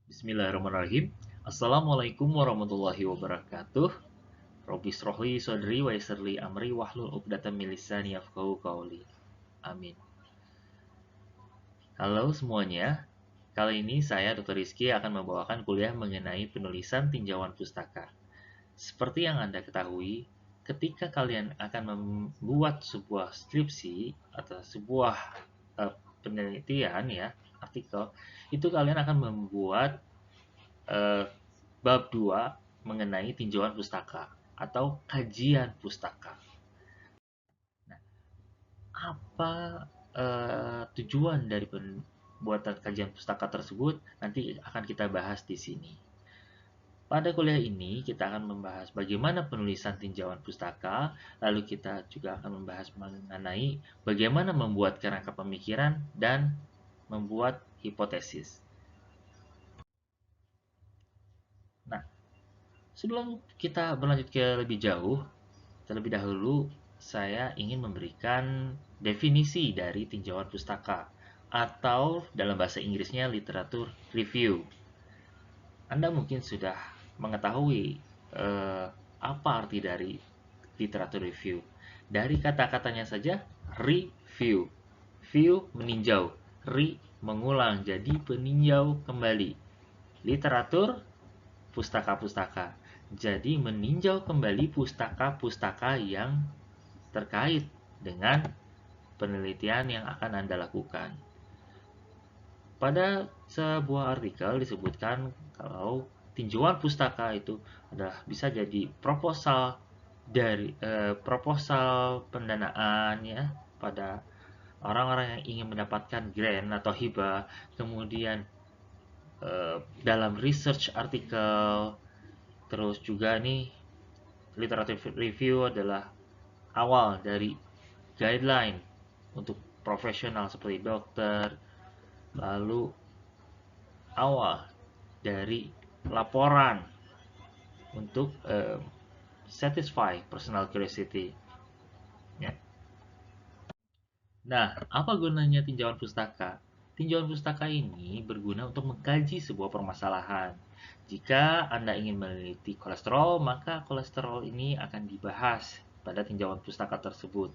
Bismillahirrahmanirrahim. Assalamualaikum warahmatullahi wabarakatuh. Robbi srohli sodri wa yassirli amri wahlul 'uqdatam min lisani yafqahu qawli. Amin. Halo semuanya. Kali ini saya Dr. Rizky akan membawakan kuliah mengenai penulisan tinjauan pustaka. Seperti yang Anda ketahui, ketika kalian akan membuat sebuah skripsi atau sebuah penelitian ya, artikel, itu kalian akan membuat eh, bab 2 mengenai tinjauan pustaka atau kajian pustaka. Nah, apa tujuan dari pembuatan kajian pustaka tersebut nanti akan kita bahas di sini. Pada kuliah ini kita akan membahas bagaimana penulisan tinjauan pustaka, lalu kita juga akan membahas mengenai bagaimana membuat kerangka pemikiran dan membuat hipotesis. Nah, sebelum kita berlanjut ke lebih jauh, terlebih dahulu saya ingin memberikan definisi dari tinjauan pustaka atau dalam bahasa Inggrisnya literatur review. Anda mungkin sudah mengetahui apa arti dari literatur review. Dari kata-katanya saja, review. View meninjau, re mengulang jadi peninjau kembali. Literatur pustaka-pustaka. Jadi meninjau kembali pustaka-pustaka yang terkait dengan penelitian yang akan Anda lakukan. Pada sebuah artikel disebutkan kalau tinjauan pustaka itu adalah bisa jadi proposal pendanaan ya pada orang-orang yang ingin mendapatkan grant atau hibah, kemudian dalam research artikel, terus juga nih literatur review adalah awal dari guideline untuk profesional seperti dokter, lalu awal dari laporan untuk satisfy personal curiosity. Ya. Nah, apa gunanya tinjauan pustaka? Tinjauan pustaka ini berguna untuk mengkaji sebuah permasalahan. Jika Anda ingin meneliti kolesterol, maka kolesterol ini akan dibahas pada tinjauan pustaka tersebut.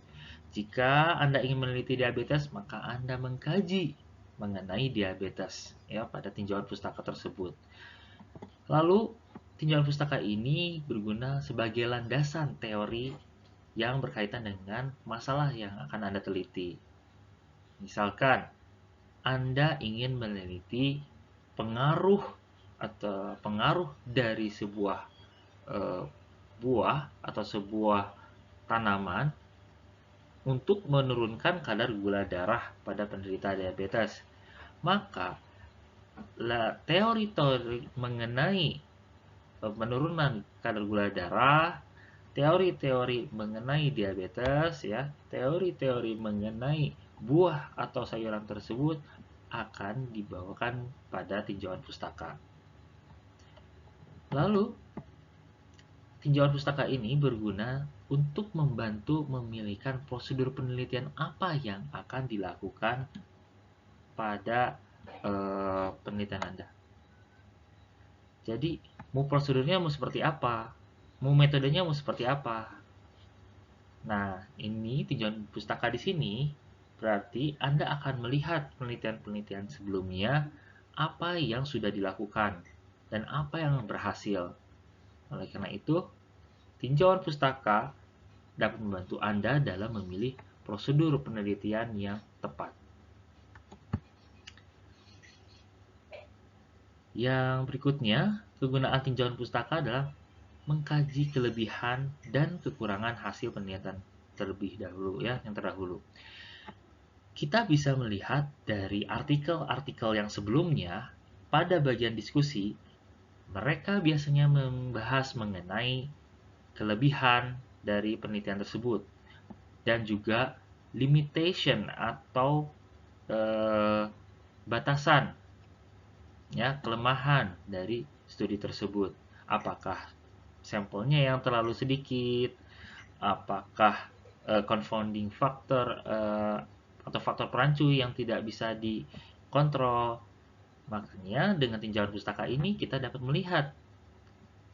Jika Anda ingin meneliti diabetes, maka Anda mengkaji mengenai diabetes ya pada tinjauan pustaka tersebut. Lalu, tinjauan pustaka ini berguna sebagai landasan teori yang berkaitan dengan masalah yang akan Anda teliti. Misalkan, Anda ingin meneliti pengaruh atau pengaruh dari sebuah buah atau sebuah tanaman untuk menurunkan kadar gula darah pada penderita diabetes. Maka, teori-teori mengenai penurunan kadar gula darah, teori-teori mengenai diabetes ya, teori-teori mengenai buah atau sayuran tersebut akan dibawakan pada tinjauan pustaka. Lalu, tinjauan pustaka ini berguna untuk membantu memilihkan prosedur penelitian apa yang akan dilakukan pada penelitian Anda. Jadi, mau prosedurnya mau seperti apa? Mau metodenya mau seperti apa? Nah, ini tinjauan pustaka di sini berarti Anda akan melihat penelitian-penelitian sebelumnya, apa yang sudah dilakukan, dan apa yang berhasil. Oleh karena itu, tinjauan pustaka dapat membantu Anda dalam memilih prosedur penelitian yang tepat. Yang berikutnya, kegunaan tinjauan pustaka adalah mengkaji kelebihan dan kekurangan hasil penelitian terlebih dahulu ya, yang terdahulu. Kita bisa melihat dari artikel-artikel yang sebelumnya pada bagian diskusi, mereka biasanya membahas mengenai kelebihan dari penelitian tersebut dan juga limitation atau batasan ya, kelemahan dari studi tersebut. Apakah sampelnya yang terlalu sedikit, apakah confounding factor atau faktor perancu yang tidak bisa dikontrol. Makanya dengan tinjauan pustaka ini kita dapat melihat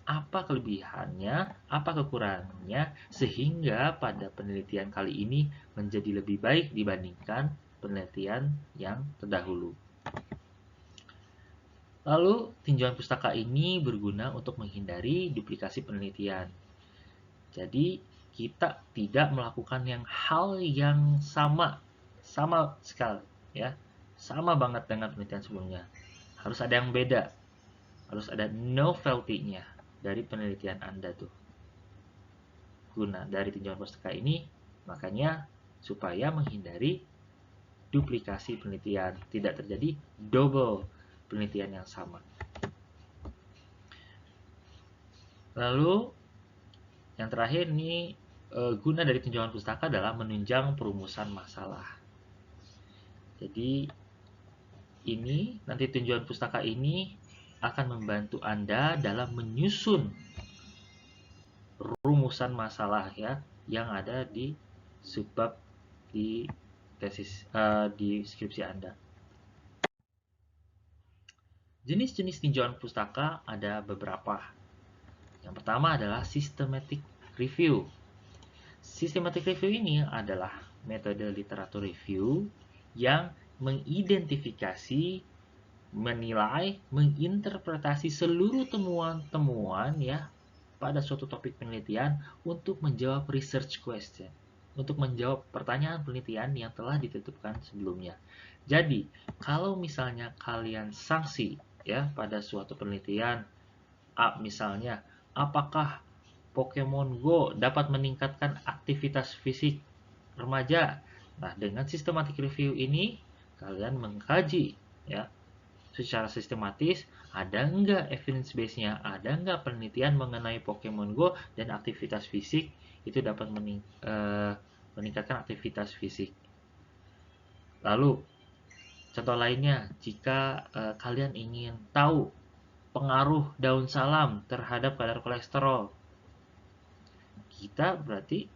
apa kelebihannya, apa kekurangannya, sehingga pada penelitian kali ini menjadi lebih baik dibandingkan penelitian yang terdahulu. Lalu, tinjauan pustaka ini berguna untuk menghindari duplikasi penelitian. Jadi, kita tidak melakukan hal yang sama sekali, ya, sama banget dengan penelitian sebelumnya. Harus ada yang beda, harus ada novelty-nya dari penelitian Anda tuh. Guna dari tinjauan pustaka ini, makanya supaya menghindari duplikasi penelitian, tidak terjadi double penelitian yang sama. Lalu yang terakhir nih, guna dari tinjauan pustaka adalah menunjang perumusan masalah. Jadi ini nanti tinjauan pustaka ini akan membantu Anda dalam menyusun rumusan masalah ya yang ada di subbab di tesis di skripsi Anda. Jenis-jenis tinjauan pustaka ada beberapa. Yang pertama adalah systematic review. Systematic review ini adalah metode literatur review yang mengidentifikasi, menilai, menginterpretasi seluruh temuan-temuan ya pada suatu topik penelitian untuk menjawab research question, untuk menjawab pertanyaan penelitian yang telah ditetapkan sebelumnya. Jadi, kalau misalnya kalian sanksi ya pada suatu penelitian, misalnya apakah Pokemon Go dapat meningkatkan aktivitas fisik remaja? Nah, dengan systematic review ini kalian mengkaji ya secara sistematis, ada nggak evidence base-nya, ada nggak penelitian mengenai Pokemon Go dan aktivitas fisik itu dapat meningkatkan aktivitas fisik. Lalu, contoh lainnya, jika kalian ingin tahu pengaruh daun salam terhadap kadar kolesterol, kita berarti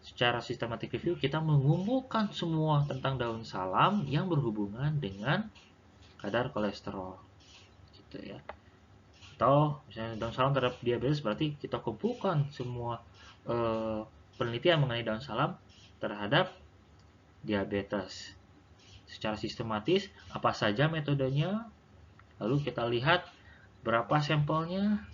secara sistematik review kita mengumpulkan semua tentang daun salam yang berhubungan dengan kadar kolesterol gitu ya. Atau misalnya daun salam terhadap diabetes, berarti kita kumpulkan semua penelitian mengenai daun salam terhadap diabetes secara sistematis, apa saja metodenya, lalu kita lihat berapa sampelnya,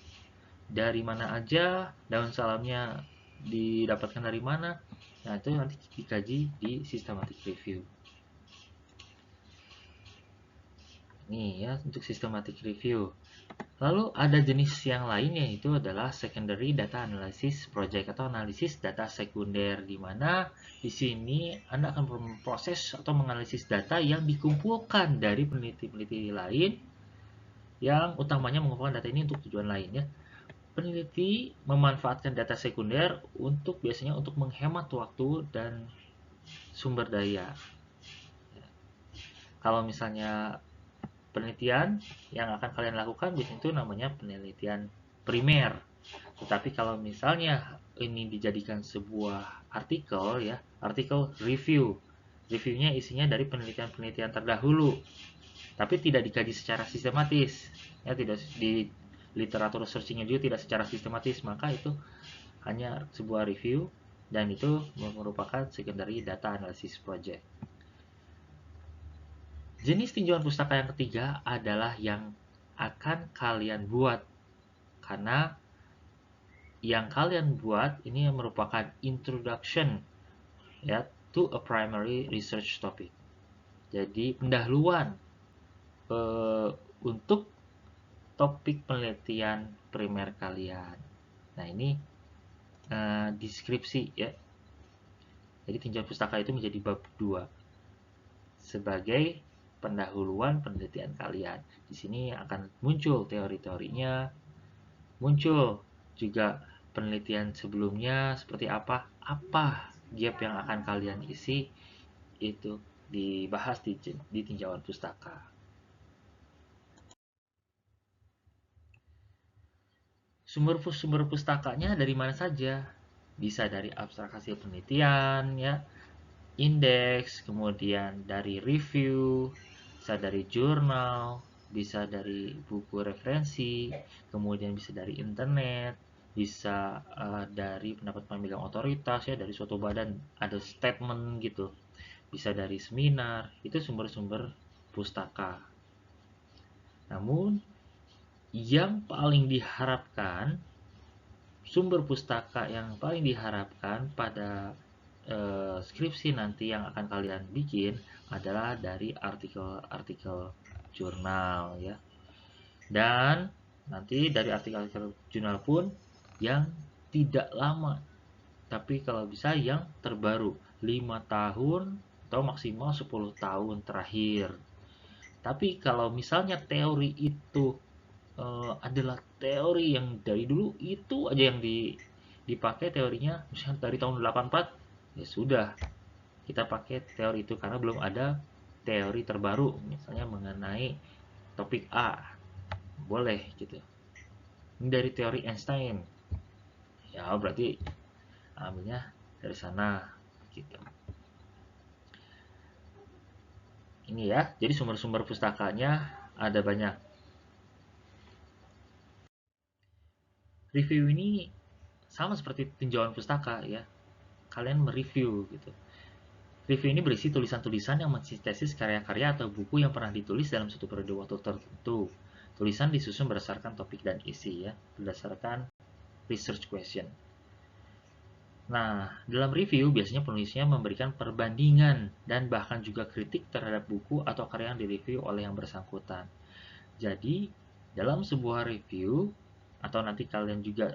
dari mana aja daun salamnya didapatkan dari mana. Nah, itu nanti dikaji di systematic review. Nih ya, untuk systematic review. Lalu ada jenis yang lain, yaitu adalah secondary data analysis project atau analisis data sekunder, di mana di sini Anda akan memproses atau menganalisis data yang dikumpulkan dari peneliti-peneliti lain yang utamanya mengumpulkan data ini untuk tujuan lain ya. Peneliti memanfaatkan data sekunder biasanya untuk menghemat waktu dan sumber daya. Kalau misalnya penelitian yang akan kalian lakukan biasanya itu namanya penelitian primer. Tetapi kalau misalnya ini dijadikan sebuah artikel ya, artikel review. Reviewnya isinya dari penelitian-penelitian terdahulu, tapi tidak dikaji secara sistematis. Ya, tidak di literatur searchingnya juga tidak secara sistematis, maka itu hanya sebuah review dan itu merupakan secondary data analysis project. Jenis tinjauan pustaka yang ketiga adalah yang akan kalian buat, karena yang kalian buat ini merupakan introduction ya to a primary research topic. Jadi pendahuluan untuk topik penelitian primer kalian. Nah, ini deskripsi ya. Jadi tinjauan pustaka itu menjadi bab 2 sebagai pendahuluan penelitian kalian. Di sini akan muncul teori-teorinya, muncul juga penelitian sebelumnya seperti apa gap yang akan kalian isi, itu dibahas di tinjauan pustaka. Sumber pustakanya dari mana saja? Bisa dari abstrak hasil penelitian ya, indeks, kemudian dari review, bisa dari jurnal, bisa dari buku referensi, kemudian bisa dari internet, bisa dari pendapat pemegang otoritas ya, dari suatu badan ada statement gitu, bisa dari seminar, itu sumber-sumber pustaka. Namun yang paling diharapkan, sumber pustaka yang paling diharapkan pada skripsi nanti yang akan kalian bikin adalah dari artikel-artikel jurnal ya. Dan nanti dari artikel-artikel jurnal pun yang tidak lama, tapi kalau bisa yang terbaru 5 tahun atau maksimal 10 tahun terakhir. Tapi kalau misalnya teori itu adalah teori yang dari dulu itu aja yang dipakai teorinya, misalnya dari tahun 84, ya sudah, kita pakai teori itu karena belum ada teori terbaru misalnya mengenai topik A, boleh gitu. Ini dari teori Einstein, ya berarti ambilnya dari sana gitu. Ini ya, jadi sumber-sumber pustakanya ada banyak. Review ini sama seperti tinjauan pustaka ya, kalian mereview gitu. Review ini berisi tulisan-tulisan yang mensintesis karya-karya atau buku yang pernah ditulis dalam suatu periode waktu tertentu. Tulisan disusun berdasarkan topik dan isi ya, berdasarkan research question. Nah, dalam review biasanya penulisnya memberikan perbandingan dan bahkan juga kritik terhadap buku atau karya yang direview oleh yang bersangkutan. Jadi, dalam sebuah review atau nanti kalian juga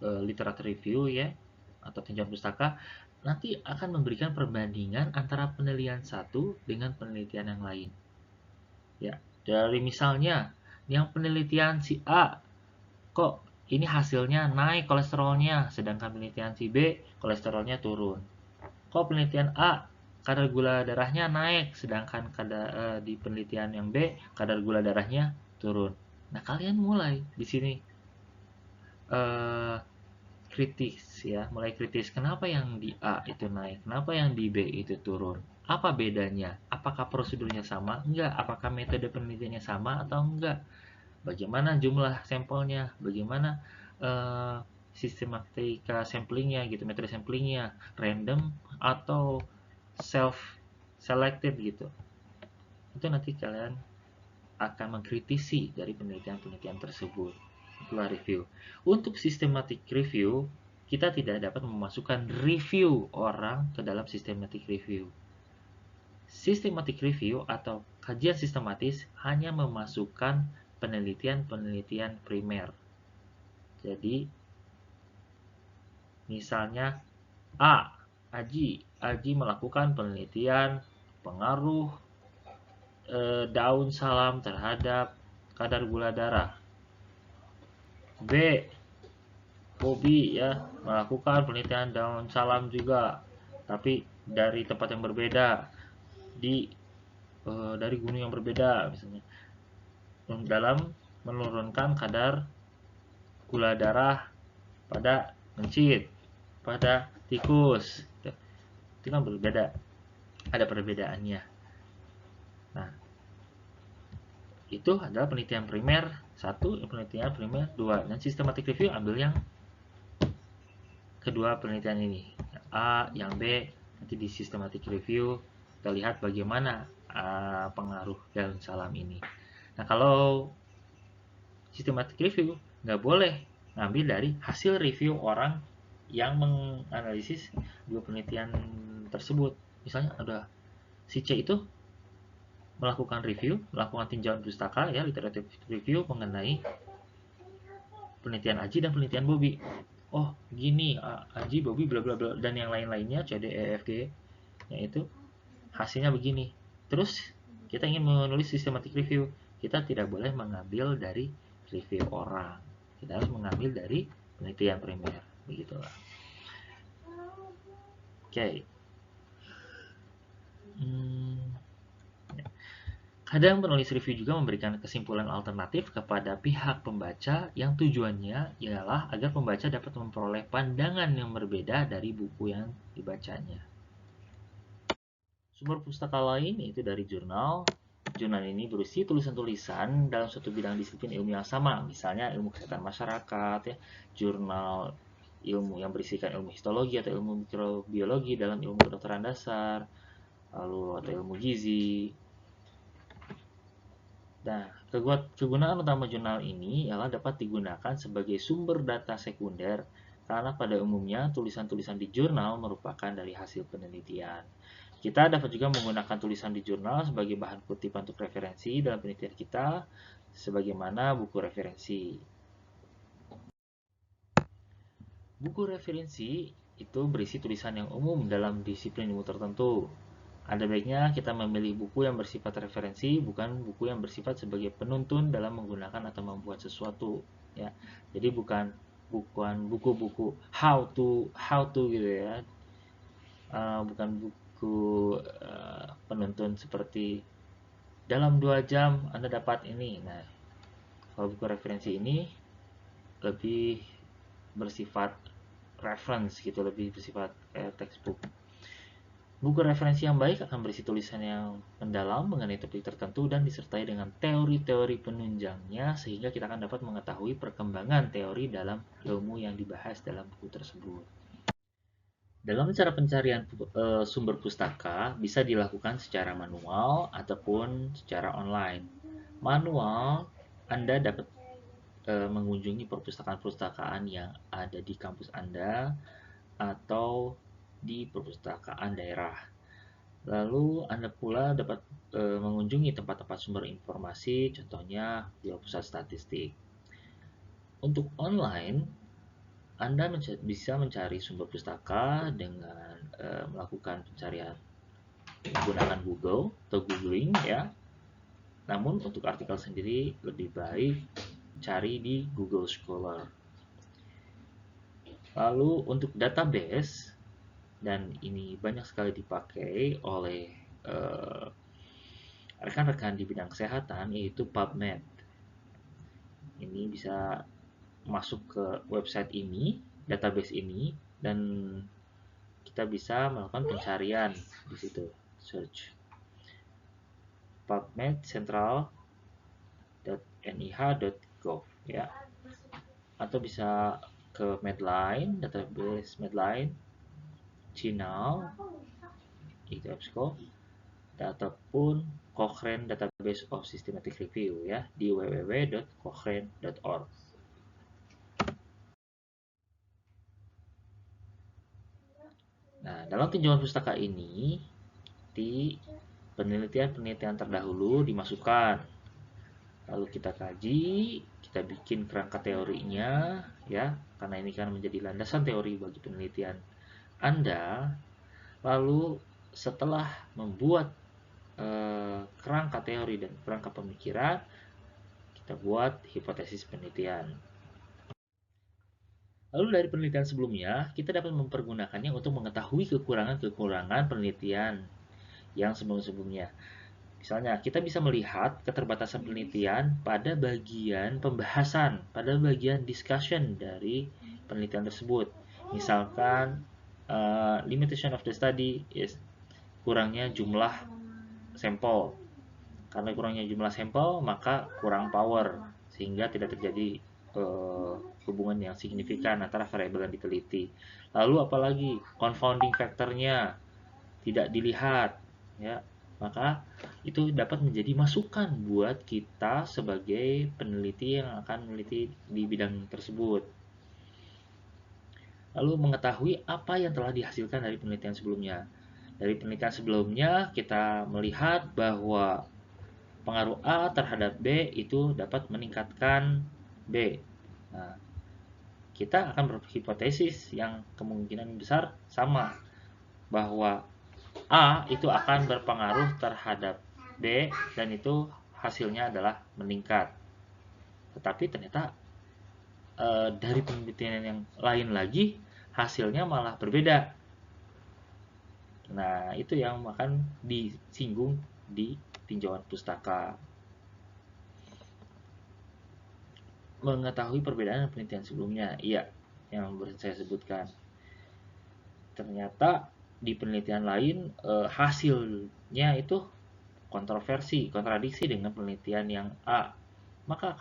literatur review ya atau tinjauan pustaka nanti akan memberikan perbandingan antara penelitian satu dengan penelitian yang lain. Ya, dari misalnya yang penelitian si A kok ini hasilnya naik kolesterolnya, sedangkan penelitian si B kolesterolnya turun. Kok penelitian A kadar gula darahnya naik, sedangkan di penelitian yang B kadar gula darahnya turun. Nah, kalian mulai di sini kritis ya, mulai kritis. Kenapa yang di A itu naik? Kenapa yang di B itu turun? Apa bedanya? Apakah prosedurnya sama? Enggak. Apakah metode penelitiannya sama atau enggak? Bagaimana jumlah sampelnya? Bagaimana sistematika samplingnya gitu, metode samplingnya, random atau self selected gitu. Itu nanti kalian akan mengkritisi dari penelitian-penelitian tersebut. Itulah review. Untuk systematic review, kita tidak dapat memasukkan review orang ke dalam systematic review. Systematic review atau kajian sistematis hanya memasukkan penelitian-penelitian primer. Jadi, misalnya Aji melakukan penelitian pengaruh daun salam terhadap kadar gula darah. B. Bobby ya melakukan penelitian daun salam juga, tapi dari tempat yang berbeda, dari gunung yang berbeda misalnya, dalam menurunkan kadar gula darah pada mencit, pada tikus. Itu kan berbeda, ada perbedaannya. Nah, itu adalah penelitian primer 1, penelitian primer 2, dan systematic review ambil yang kedua penelitian ini, yang A, yang B. Nanti di systematic review kita lihat bagaimana pengaruh daun salam ini. Nah, kalau systematic review nggak boleh ngambil dari hasil review orang yang menganalisis dua penelitian tersebut. Misalnya ada si C itu melakukan review, melakukan tinjauan pustaka ya, literatur review mengenai penelitian Aji dan penelitian Bobby. Oh, gini, Aji, Bobby, bla bla bla dan yang lain-lainnya C, D, E, F, G, yaitu hasilnya begini. Terus kita ingin menulis systematic review, kita tidak boleh mengambil dari review orang. Kita harus mengambil dari penelitian primer, begitulah. Oke. Kadang penulis review juga memberikan kesimpulan alternatif kepada pihak pembaca yang tujuannya ialah agar pembaca dapat memperoleh pandangan yang berbeda dari buku yang dibacanya. Sumber pustaka lain yaitu dari jurnal, jurnal ini berisi tulisan-tulisan dalam suatu bidang disiplin ilmu yang sama, misalnya ilmu kesehatan masyarakat, ya, jurnal ilmu yang berisikan ilmu histologi atau ilmu mikrobiologi dalam ilmu kedokteran dasar, lalu atau ilmu gizi. Nah, kegunaan utama jurnal ini ialah dapat digunakan sebagai sumber data sekunder karena pada umumnya tulisan-tulisan di jurnal merupakan dari hasil penelitian. Kita dapat juga menggunakan tulisan di jurnal sebagai bahan kutipan untuk referensi dalam penelitian kita, sebagaimana buku referensi. Buku referensi itu berisi tulisan yang umum dalam disiplin ilmu tertentu. Ada baiknya kita memilih buku yang bersifat referensi, bukan buku yang bersifat sebagai penuntun dalam menggunakan atau membuat sesuatu. Ya, jadi bukan buku-buku how to gitu ya. Bukan buku penuntun seperti dalam 2 jam Anda dapat ini. Nah, kalau buku referensi ini lebih bersifat reference gitu, lebih bersifat textbook. Buku referensi yang baik akan berisi tulisan yang mendalam mengenai topik tertentu dan disertai dengan teori-teori penunjangnya sehingga kita akan dapat mengetahui perkembangan teori dalam ilmu yang dibahas dalam buku tersebut. Dalam cara pencarian sumber pustaka bisa dilakukan secara manual ataupun secara online. Manual, Anda dapat mengunjungi perpustakaan-perpustakaan yang ada di kampus Anda atau di perpustakaan daerah. Lalu Anda pula dapat mengunjungi tempat-tempat sumber informasi, contohnya di pusat statistik. Untuk online, Anda bisa mencari sumber pustaka dengan melakukan pencarian menggunakan Google atau googling ya. Namun untuk artikel sendiri lebih baik cari di Google Scholar. Lalu untuk database, dan ini banyak sekali dipakai oleh rekan-rekan di bidang kesehatan, yaitu PubMed. Ini bisa masuk ke website ini, database ini, dan kita bisa melakukan pencarian di situ, search PubMed central.nih.gov ya, atau bisa ke Medline, database Medline, Cinau, itu EBSCO, ataupun Cochrane Database of Systematic Review ya di www.cochrane.org. Nah, dalam tinjauan pustaka ini di penelitian-penelitian terdahulu dimasukkan. Lalu kita kaji, kita bikin kerangka teorinya ya, karena ini kan menjadi landasan teori bagi penelitian Anda. Lalu setelah membuat kerangka teori dan kerangka pemikiran, kita buat hipotesis penelitian. Lalu dari penelitian sebelumnya, kita dapat mempergunakannya untuk mengetahui kekurangan-kekurangan penelitian yang sebelum-sebelumnya. Misalnya, kita bisa melihat keterbatasan penelitian pada bagian pembahasan, pada bagian discussion dari penelitian tersebut. Misalkan, limitation of the study is kurangnya jumlah sampel. Karena kurangnya jumlah sampel, maka kurang power, sehingga tidak terjadi hubungan yang signifikan antara variabel yang diteliti. Lalu apalagi confounding factornya tidak dilihat, ya, maka itu dapat menjadi masukan buat kita sebagai peneliti yang akan meneliti di bidang tersebut. Lalu mengetahui apa yang telah dihasilkan dari penelitian sebelumnya. Dari penelitian sebelumnya kita melihat bahwa pengaruh A terhadap B itu dapat meningkatkan B. Nah, kita akan berhipotesis yang kemungkinan besar sama, bahwa A itu akan berpengaruh terhadap B dan itu hasilnya adalah meningkat. Tetapi ternyata dari penelitian yang lain lagi hasilnya malah berbeda. Nah, itu yang akan disinggung di tinjauan pustaka. Mengetahui perbedaan penelitian sebelumnya, iya, yang saya sebutkan. Ternyata di penelitian lain hasilnya itu kontradiksi dengan penelitian yang A, maka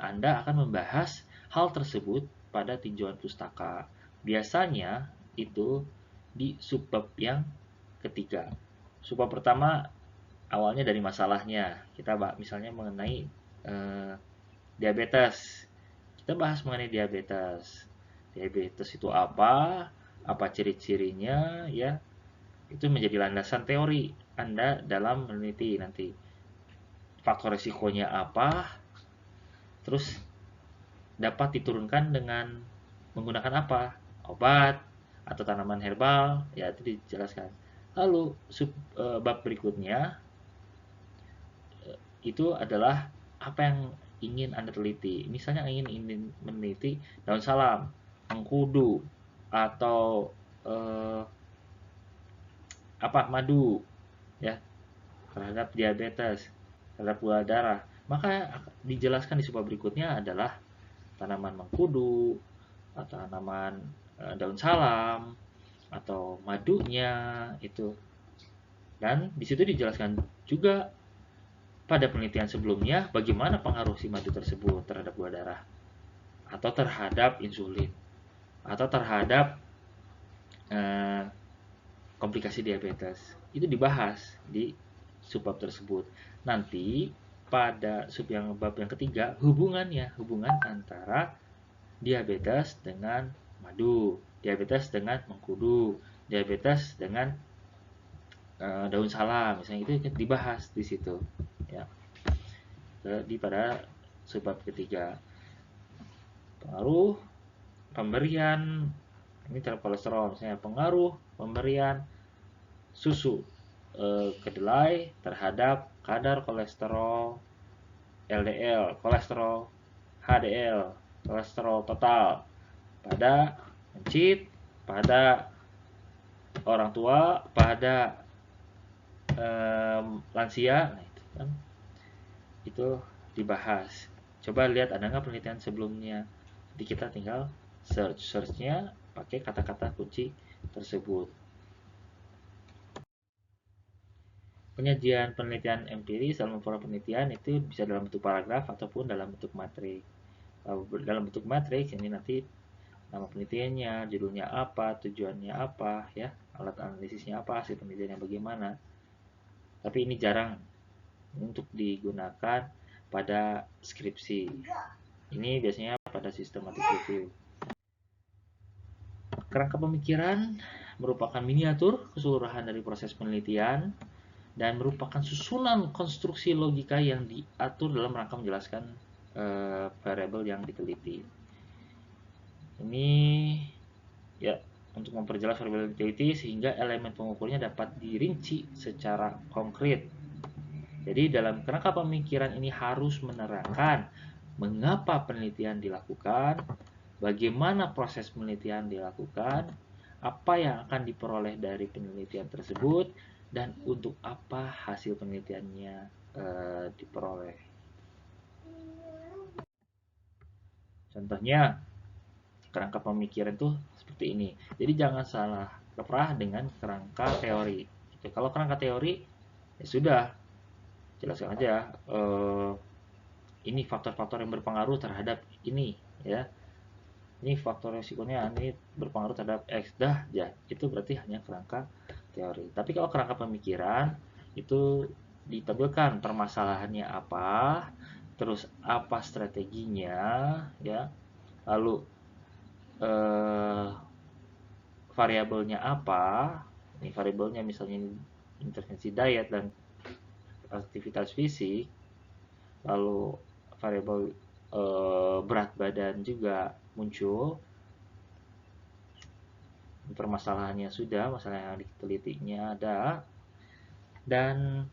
Anda akan membahas hal tersebut pada tinjauan pustaka. Biasanya itu di subbab yang ketiga. Subbab pertama awalnya dari masalahnya. Kita misalnya mengenai diabetes. Kita bahas mengenai diabetes. Diabetes itu apa? Apa ciri-cirinya, ya? Itu menjadi landasan teori Anda dalam meneliti nanti. Faktor resikonya apa? Terus dapat diturunkan dengan menggunakan apa? Obat atau tanaman herbal, ya itu dijelaskan. Lalu bab berikutnya itu adalah apa yang ingin Anda teliti. Misalnya ingin meneliti daun salam, mengkudu, atau madu, ya, terhadap diabetes, terhadap gula darah. Maka dijelaskan di subbab berikutnya adalah tanaman mengkudu, atau tanaman daun salam, atau madunya itu. Dan di situ dijelaskan juga pada penelitian sebelumnya bagaimana pengaruh si madu tersebut terhadap gula darah, atau terhadap insulin, atau terhadap komplikasi diabetes. Itu dibahas di subbab tersebut. Nanti pada bab yang ketiga, hubungan antara diabetes dengan madu, diabetes dengan mengkudu, diabetes dengan daun salam, misalnya itu dibahas di situ, ya, pada subbab ketiga. Pengaruh pemberian ini terhadap kolesterol, misalnya pengaruh pemberian susu kedelai terhadap kadar kolesterol LDL, kolesterol HDL, kolesterol total pada mencit, pada orang tua, pada lansia. Nah, itu kan itu dibahas. Coba lihat ada nggak penelitian sebelumnya. Jadi kita tinggal search-nya pakai kata-kata kunci tersebut. Penyajian penelitian empiris dalam forum penelitian itu bisa dalam bentuk paragraf ataupun dalam bentuk matriks. Dalam bentuk matriks ini nanti nama penelitiannya, judulnya apa, tujuannya apa, ya, alat analisisnya apa, hasil penelitiannya bagaimana. Tapi ini jarang untuk digunakan pada skripsi. Ini biasanya pada systematic review. Kerangka pemikiran merupakan miniatur keseluruhan dari proses penelitian dan merupakan susunan konstruksi logika yang diatur dalam rangka menjelaskan variabel yang diteliti. Ini ya untuk memperjelas variabel yang diteliti sehingga elemen pengukurnya dapat dirinci secara konkret. Jadi dalam kerangka pemikiran ini harus menerangkan mengapa penelitian dilakukan, bagaimana proses penelitian dilakukan, apa yang akan diperoleh dari penelitian tersebut, dan untuk apa hasil penelitiannya diperoleh. Contohnya, kerangka pemikiran itu seperti ini. Jadi jangan salah kaprah dengan kerangka teori. Kalau kerangka teori, ya sudah, jelaskan aja ini faktor-faktor yang berpengaruh terhadap ini, ya. Ini faktor resikonya ini berpengaruh terhadap X, dah ya. Itu berarti hanya kerangka teori. Tapi kalau kerangka pemikiran itu ditampilkan permasalahannya apa, terus apa strateginya, ya. Lalu variabelnya apa? Ini variabelnya misalnya intervensi diet dan aktivitas fisik. Lalu variabel berat badan juga muncul. Permasalahannya sudah, masalah yang ditelitinya ada, dan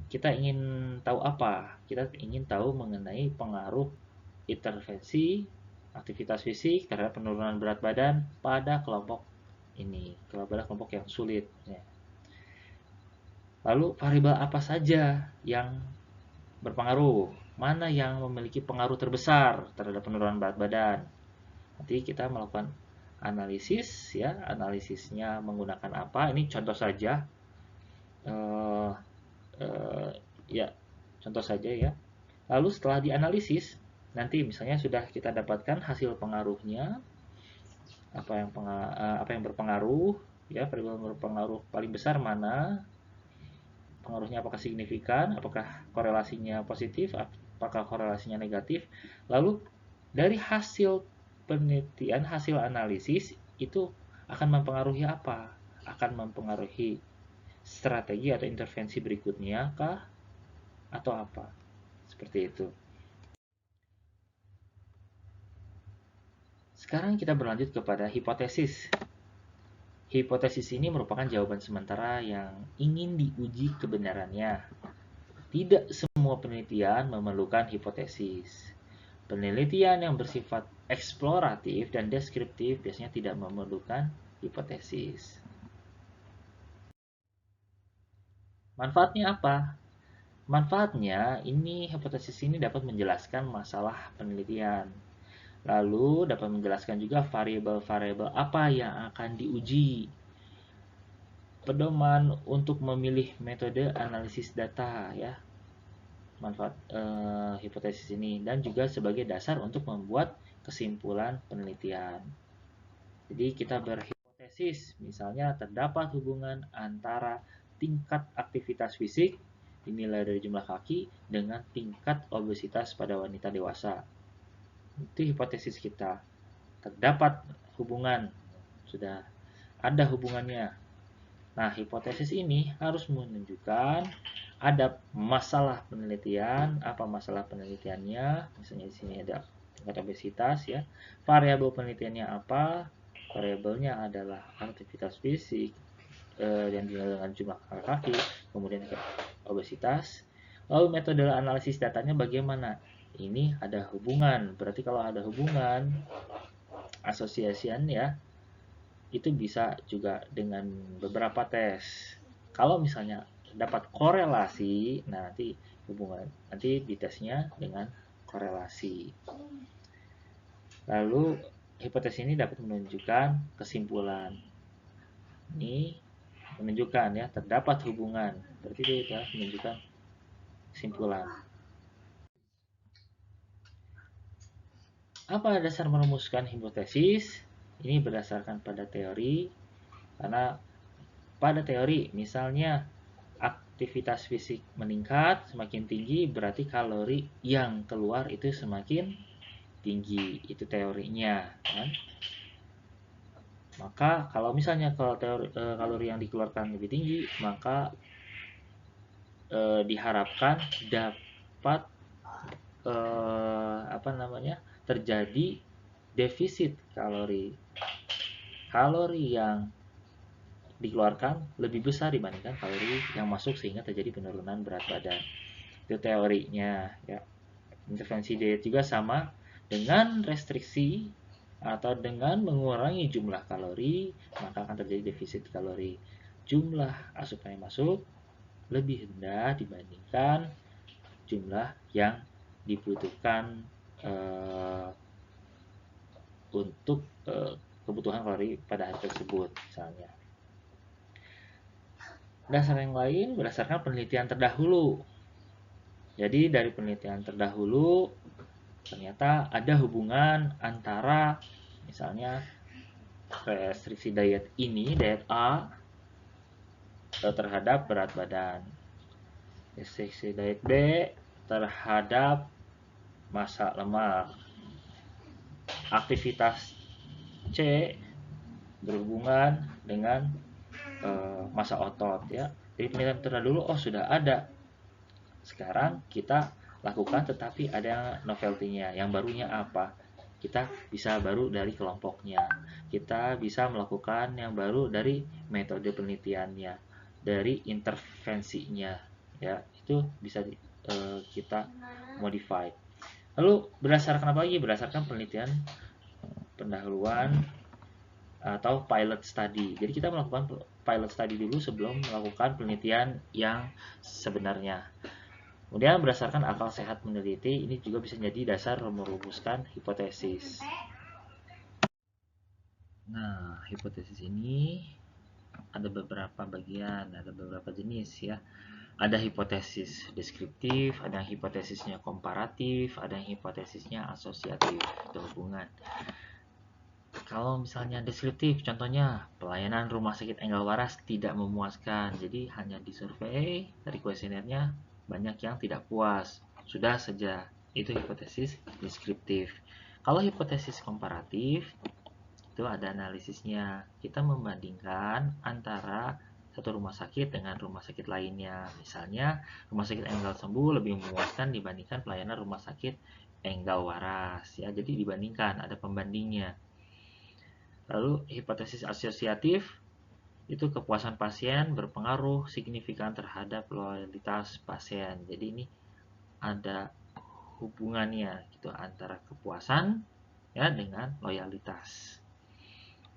kita ingin tahu apa? Kita ingin tahu mengenai pengaruh intervensi aktivitas fisik terhadap penurunan berat badan pada kelompok ini, pada kelompok yang sulit. Ya. Lalu variabel apa saja yang berpengaruh? Mana yang memiliki pengaruh terbesar terhadap penurunan berat badan? Nanti kita melakukan analisis, ya, analisisnya menggunakan apa? Ini contoh saja Ya, contoh saja ya. Lalu setelah dianalisis, nanti misalnya sudah kita dapatkan hasil pengaruhnya, apa yang berpengaruh, ya, variabel berpengaruh paling besar mana, pengaruhnya apakah signifikan, apakah korelasinya positif, apakah korelasinya negatif. Lalu dari hasil penelitian, hasil analisis itu akan mempengaruhi apa? Akan mempengaruhi strategi atau intervensi berikutnya kah? Atau apa? Seperti itu. Sekarang kita berlanjut kepada hipotesis. Hipotesis ini merupakan jawaban sementara yang ingin diuji kebenarannya. Tidak semua penelitian memerlukan hipotesis. Penelitian yang bersifat eksploratif dan deskriptif biasanya tidak memerlukan hipotesis. Manfaatnya apa? Manfaatnya, hipotesis ini dapat menjelaskan masalah penelitian. Lalu dapat menjelaskan juga variabel-variabel apa yang akan diuji. Pedoman untuk memilih metode analisis data ya. Manfaat hipotesis ini dan juga sebagai dasar untuk membuat kesimpulan penelitian. Jadi kita berhipotesis, misalnya terdapat hubungan antara tingkat aktivitas fisik dinilai dari jumlah kaki dengan tingkat obesitas pada wanita dewasa. Itu hipotesis kita. Terdapat hubungan, sudah ada hubungannya. Nah, hipotesis ini harus menunjukkan ada masalah penelitian, apa masalah penelitiannya, misalnya di sini ada tingkat obesitas ya. Variabel penelitiannya apa? Variabelnya adalah aktivitas fisik yang dinilai dengan jumlah kaki, kemudian obesitas. Lalu metode analisis datanya bagaimana? Ini ada hubungan. Berarti kalau ada hubungan asosiasian ya, itu bisa juga dengan beberapa tes. Kalau misalnya dapat korelasi, nah nanti di tesnya dengan korelasi. Lalu hipotesis ini dapat menunjukkan kesimpulan. Ini menunjukkan ya terdapat hubungan. Berarti dia dapat menunjukkan kesimpulan. Apa dasar merumuskan hipotesis? Ini berdasarkan pada teori, karena pada teori misalnya aktivitas fisik meningkat semakin tinggi berarti kalori yang keluar itu semakin tinggi, itu teorinya kan. Maka kalau misalnya kalori yang dikeluarkan lebih tinggi, maka diharapkan dapat terjadi defisit kalori. Kalori yang dikeluarkan lebih besar dibandingkan kalori yang masuk sehingga terjadi penurunan berat badan. Itu teorinya ya. Intervensi diet juga sama dengan restriksi atau dengan mengurangi jumlah kalori, maka akan terjadi defisit kalori. Jumlah asupan yang masuk lebih rendah dibandingkan jumlah yang dibutuhkan untuk kebutuhan kalori pada hari tersebut misalnya. Dasar yang lain berdasarkan penelitian terdahulu. Jadi dari penelitian terdahulu ternyata ada hubungan antara misalnya restriksi diet ini, diet A, terhadap berat badan. Restriksi diet B terhadap massa lemak. Aktivitas C berhubungan dengan massa otot ya. Jadi penelitian terdahulu sudah ada. Sekarang kita lakukan tetapi ada novelty-nya. Yang barunya apa? Kita bisa baru dari kelompoknya. Kita bisa melakukan yang baru dari metode penelitiannya, dari intervensinya ya. Itu bisa kita modify. Lalu berdasarkan apa lagi? Berdasarkan penelitian pendahuluan atau pilot study. Jadi kita melakukan pilot study dulu sebelum melakukan penelitian yang sebenarnya. Kemudian berdasarkan akal sehat meneliti, ini juga bisa menjadi dasar merumuskan hipotesis. Nah, hipotesis ini ada beberapa bagian, ada beberapa jenis ya. Ada hipotesis deskriptif, ada yang hipotesisnya komparatif, ada yang hipotesisnya asosiatif, itu hubungan. Kalau misalnya deskriptif, contohnya pelayanan rumah sakit Enggal Waras tidak memuaskan, jadi hanya disurvei dari kuesionernya banyak yang tidak puas. Sudah saja, itu hipotesis deskriptif. Kalau hipotesis komparatif, itu ada analisisnya. Kita membandingkan antara satu rumah sakit dengan rumah sakit lainnya. Misalnya, rumah sakit Enggal Sembuh lebih memuaskan dibandingkan pelayanan rumah sakit Enggal Waras. Ya, jadi dibandingkan, ada pembandingnya. Lalu hipotesis asosiatif itu kepuasan pasien berpengaruh signifikan terhadap loyalitas pasien. Jadi ini ada hubungannya gitu antara kepuasan ya dengan loyalitas.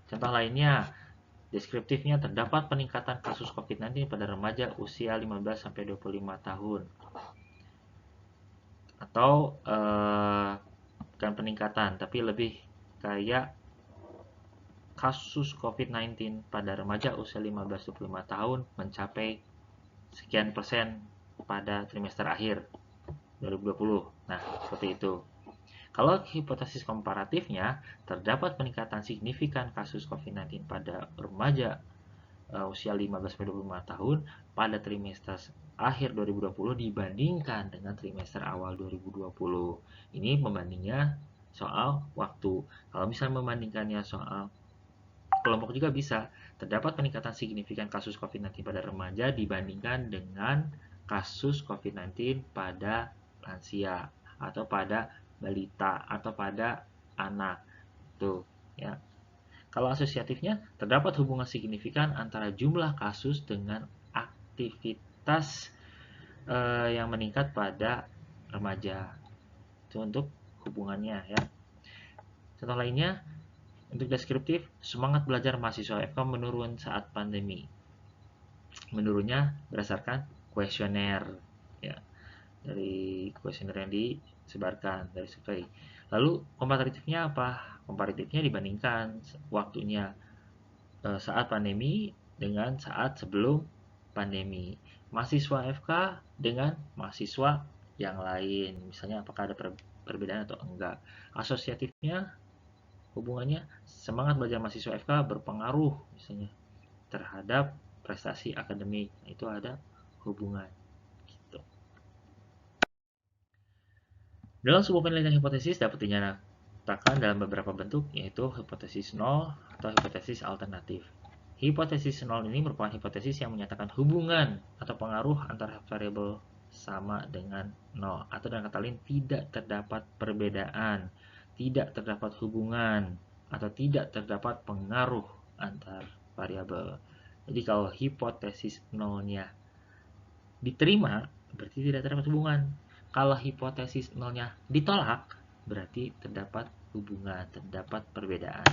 Contoh lainnya, deskriptifnya terdapat peningkatan kasus COVID-19 pada remaja usia 15-25 tahun. Atau bukan peningkatan, tapi lebih kayak kasus COVID-19 pada remaja usia 15-25 tahun mencapai sekian persen pada trimester akhir 2020. Nah, seperti itu. Kalau hipotesis komparatifnya, terdapat peningkatan signifikan kasus COVID-19 pada remaja usia 15-25 tahun pada trimester akhir 2020 dibandingkan dengan trimester awal 2020. Ini pembandingnya soal waktu. Kalau misalnya membandingkannya soal kelompok juga bisa. Terdapat peningkatan signifikan kasus COVID-19 pada remaja dibandingkan dengan kasus COVID-19 pada lansia atau pada balita atau pada anak. Tuh, ya. Kalau asosiatifnya, terdapat hubungan signifikan antara jumlah kasus dengan aktivitas yang meningkat pada remaja. Itu untuk hubungannya ya. Contoh lainnya, untuk deskriptif, semangat belajar mahasiswa FK menurun saat pandemi. Menurunnya berdasarkan kuesioner ya. Dari kuesioner yang disebarkan dari survei. Lalu komparatifnya apa? Komparatifnya dibandingkan waktunya saat pandemi dengan saat sebelum pandemi. Mahasiswa FK dengan mahasiswa yang lain. Misalnya apakah ada perbedaan atau enggak. Asosiatifnya hubungannya semangat belajar mahasiswa FK berpengaruh misalnya terhadap prestasi akademik. Nah, itu ada hubungan. Gitu. Dalam sebuah penelitian hipotesis dapat dinyatakan dalam beberapa bentuk, yaitu hipotesis nol atau hipotesis alternatif. Hipotesis nol ini merupakan hipotesis yang menyatakan hubungan atau pengaruh antara variabel sama dengan nol, atau dengan kata lain tidak terdapat perbedaan, tidak terdapat hubungan, atau tidak terdapat pengaruh antar variabel. Jadi kalau hipotesis nolnya diterima, berarti tidak terdapat hubungan. Kalau hipotesis nolnya ditolak, berarti terdapat hubungan, terdapat perbedaan.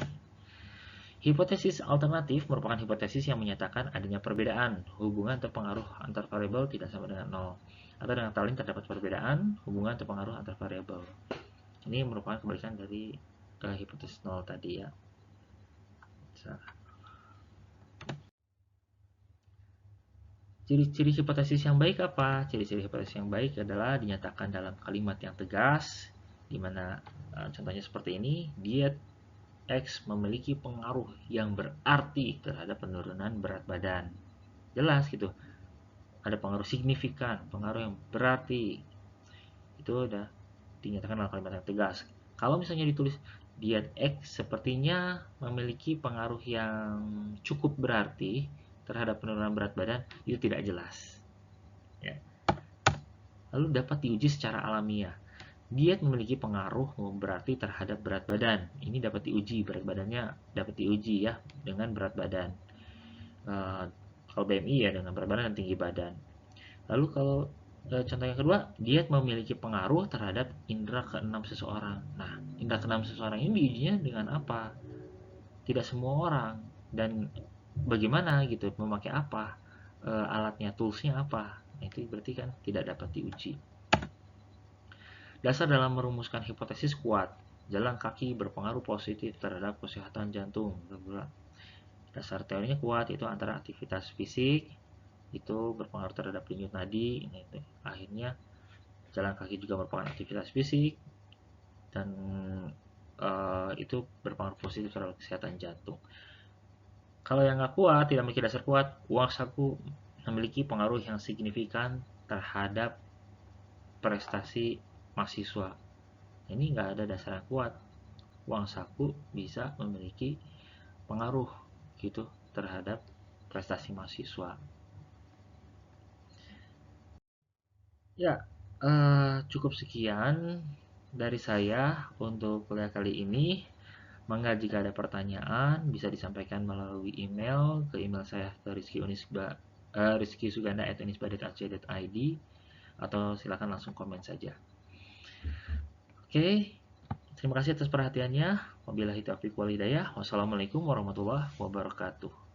Hipotesis alternatif merupakan hipotesis yang menyatakan adanya perbedaan, hubungan atau pengaruh antar variabel tidak sama dengan nol. Atau dengan kata lain terdapat perbedaan, hubungan atau pengaruh antar variabel. Ini merupakan kebalikan dari hipotesis nol tadi ya. Ciri-ciri hipotesis yang baik apa? Ciri-ciri hipotesis yang baik adalah dinyatakan dalam kalimat yang tegas, di mana contohnya seperti ini, diet X memiliki pengaruh yang berarti terhadap penurunan berat badan. Jelas gitu, ada pengaruh signifikan, pengaruh yang berarti. Itu udah dinyatakan dalam kalimat yang tegas. Kalau misalnya ditulis diet X sepertinya memiliki pengaruh yang cukup berarti terhadap penurunan berat badan, itu tidak jelas. Ya. Lalu dapat diuji secara alamiah. Diet memiliki pengaruh berarti terhadap berat badan. Ini dapat diuji, berat badannya dapat diuji ya dengan berat badan. Kalau BMI ya dengan berat badan dan tinggi badan. Lalu kalau contoh yang kedua, diet memiliki pengaruh terhadap indera keenam seseorang. Nah, indera keenam seseorang ini diujinya dengan apa? Tidak semua orang. Dan bagaimana gitu, memakai apa? Alatnya, toolsnya apa? Nah, itu berarti kan tidak dapat diuji. Dasar dalam merumuskan hipotesis kuat. Jalan kaki berpengaruh positif terhadap kesehatan jantung. Dasar teorinya kuat, itu antara aktivitas fisik itu berpengaruh terhadap denyut nadi. Nah, itu akhirnya jalan kaki juga merupakan aktivitas fisik dan itu berpengaruh positif terhadap kesehatan jantung. Kalau yang nggak kuat, tidak memiliki dasar kuat, uang saku memiliki pengaruh yang signifikan terhadap prestasi mahasiswa. Ini nggak ada dasar yang kuat. Uang saku bisa memiliki pengaruh gitu terhadap prestasi mahasiswa. Ya, cukup sekian dari saya untuk kuliah kali ini. Mangga jika ada pertanyaan bisa disampaikan melalui email ke email saya ke rizkysuganda@unisba.ac.id atau silakan langsung komen saja. Oke, terima kasih atas perhatiannya. Wabillahi taufiq wal hidayah. Wassalamualaikum warahmatullahi wabarakatuh.